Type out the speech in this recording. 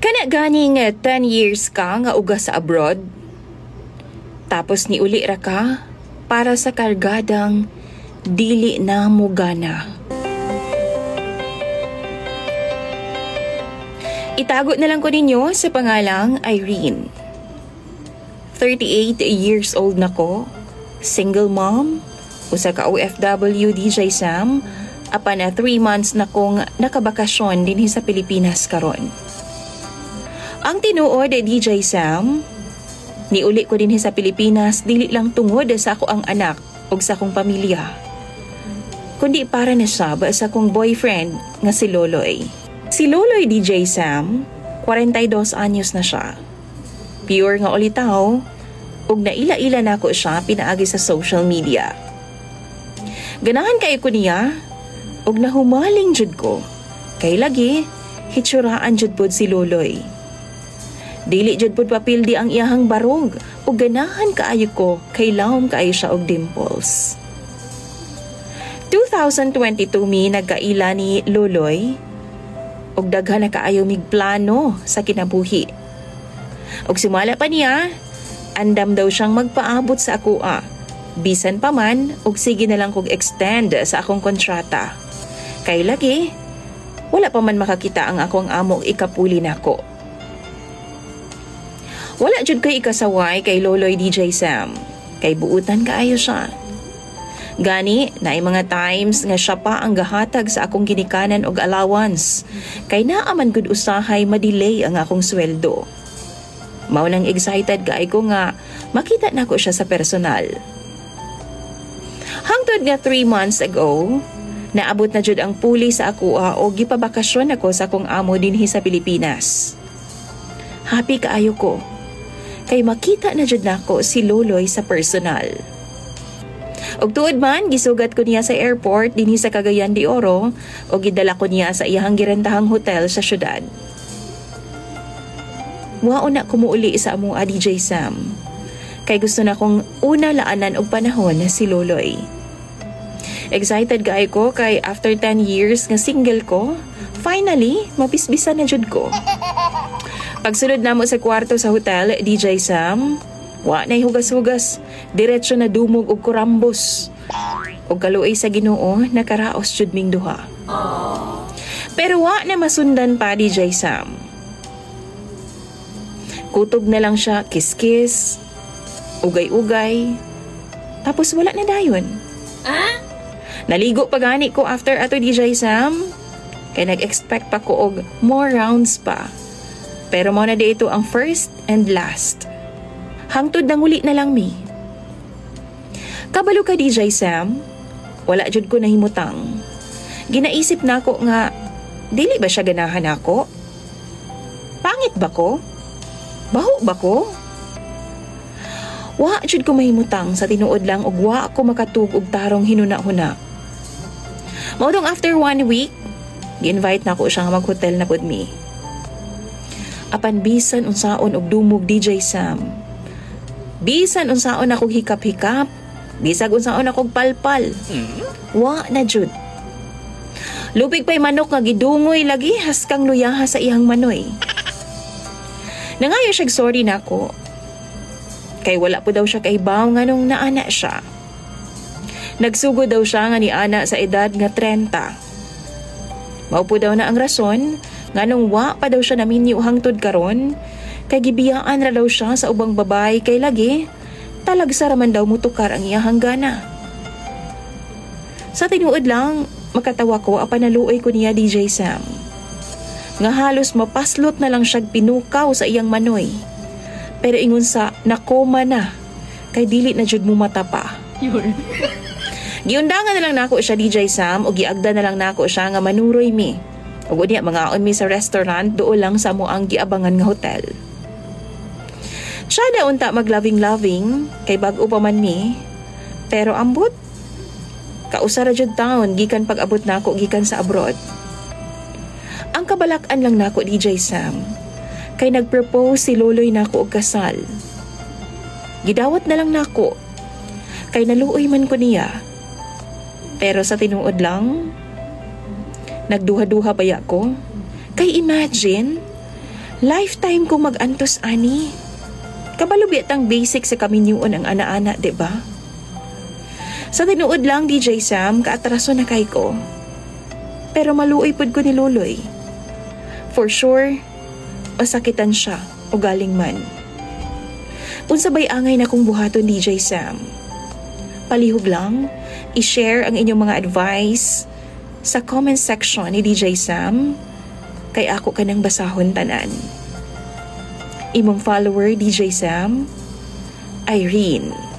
Kana ganing 10 years ka nga uga sa abroad. Tapos ni uli ra ka para sa kargadang dili na mo gana. Itago na lang ko ninyo sa pangalang Irene. 38 years old na ko, single mom, usa ka OFW DJ Sam, apan na 3 months na kong nakabakasyon dinhi sa Pilipinas karon. Ang tinuod DJ Sam, niuli ko dinhi sa Pilipinas dili lang tungod sa ako ang anak ug sa akong pamilya, kundi para na siya sa akong boyfriend nga si Loloy. Si Loloy DJ Sam, 42 anyos na siya. Pure nga ulitaw, ug naila-ila na ko siya pinaagi sa social media. Ganahan kay ko niya, ug nahumaling jud ko. Kay lagi, hitsuraan jud pod si Loloy. Dili jud pod papildi ang iyahang barog, ug ganahan kaayo ko kay lawom kaayo siya og dimples. 2022 mi nagkaila ni Loloy, ug daghan na kaayo mig plano sa kinabuhi. Ug simala pa niya, andam daw siyang magpaabot sa akoa. Bisan pa man, ug sige na lang kog extend sa akong kontrata. Kay lagi, wala pa man makakita ang akong amo ikapuli nako. Wala jud kay ikasaway kay Loloy DJ Sam, kay buutan kaayo siya. Gani, naay mga times nga siya pa ang gahatag sa akong ginikanan og allowance, kay naaman gud usahay madelay ang akong sweldo. Mao nang excited kaay ko nga makita nako siya sa personal. Hangtod nga 3 months ago, naabot na jud ang puli sa akoa o gipabakasyon ako sa akong amo dinhi sa Pilipinas. Happy kaayo ko, kay makita na jud nako si Loloy sa personal. Og tuod man, gisugat ko niya sa airport dinhi sa Cagayan de Oro o gidala ko niya sa iyahang girentahang hotel sa syudad. Wao na kumuuli sa among DJ Sam, kay gusto na kong una laanan og panahon na si Loloy. Excited kay ko kay after 10 years nga single ko, finally, mapisbisan na jud ko. Pagsulod namo sa kwarto sa hotel, DJ Sam, wa na'y hugas-hugas, diretsyo na dumog og kurambos. Og kaluoy sa Ginoo, nakaraos jud ming duha. Pero wa na masundan pa DJ Sam. Kutob na lang siya, kiss-kiss, ugay-ugay, tapos wala na dayon. Naligo pa gani ko after ato DJ Sam, kay nag-expect pa ko og more rounds pa. Pero mo na dito ang first and last. Hangtod nang uli na lang mi. Kabalo ka DJ Sam, wala jud ko nahimutang. Ginaisip nako nga, dili ba siya ganahan ako? Pangit ba ko? Baho ba ko? Wa jud ko mahimutang sa tinuod lang ug wa ako makatug og tarong hinuna-huna. Maudong after 1 week, gi-invite na ko siya nga mag-hotel na pud mi. Apan bisan unsaon og dumog DJ Sam. Bisan unsaon akong hikap-hikap, bisag unsaon akong palpal. Wa na jud. Lupig pa'y manok nga gidungoy lagi haskang luyaha sa iyang manoy. Nangayo siya sorry nako. Kay wala po daw siya kaibaw nga nung naana siya. Nagsugo daw siya nga ni ana sa edad nga 30. Mao po daw na ang rason nga nung wa pa daw siya naminyo hangtod karon, kay gibiyaan ra daw siya sa ubang babae kay lagi talagsa raman daw mutukar ang iyahang gana. Sa tinuod lang, makatawa ko apan naluoy ko niya DJ Sam. Nga halos mapaslot na lang siyag pinukaw sa iyang manoy. Pero ingon sa nakoma na, kay dili na jud mo mata pa. Giundangan na lang nako siya DJ Sam o giagda na lang nako siya nga manuroy mi. Ug unya mga on mi sa restaurant duol lang sa mo ang giabangan nga hotel. Siya na unta mag-loving-loving kay bag-o pa man mi. Pero ambot, kausara jud taon gikan pag-abot nako gikan sa abroad. Ang kabalak-an lang nako DJ Sam, kay nag-propose si Loloy nako og kasal. Gidawat na lang nako, kay naluoy man ko niya. Pero sa tinuod lang, nagduha-duha baya ko. Kay imagine, Lifetime kong mag-antos ani. Kabalubit ang basic sa kaminyuon ang ana-ana, diba? Sa tinuod lang, DJ Sam, kaatraso na kay ko. Pero maluoy pod ko ni Luloy. For sure, masakitan siya o galing man. Unsabay angay na kong buhaton, DJ Sam. Palihog lang, i-share ang inyong mga advice sa comment section ni DJ Sam kay ako kanang basahon tanan. Imong follower, DJ Sam, Irene.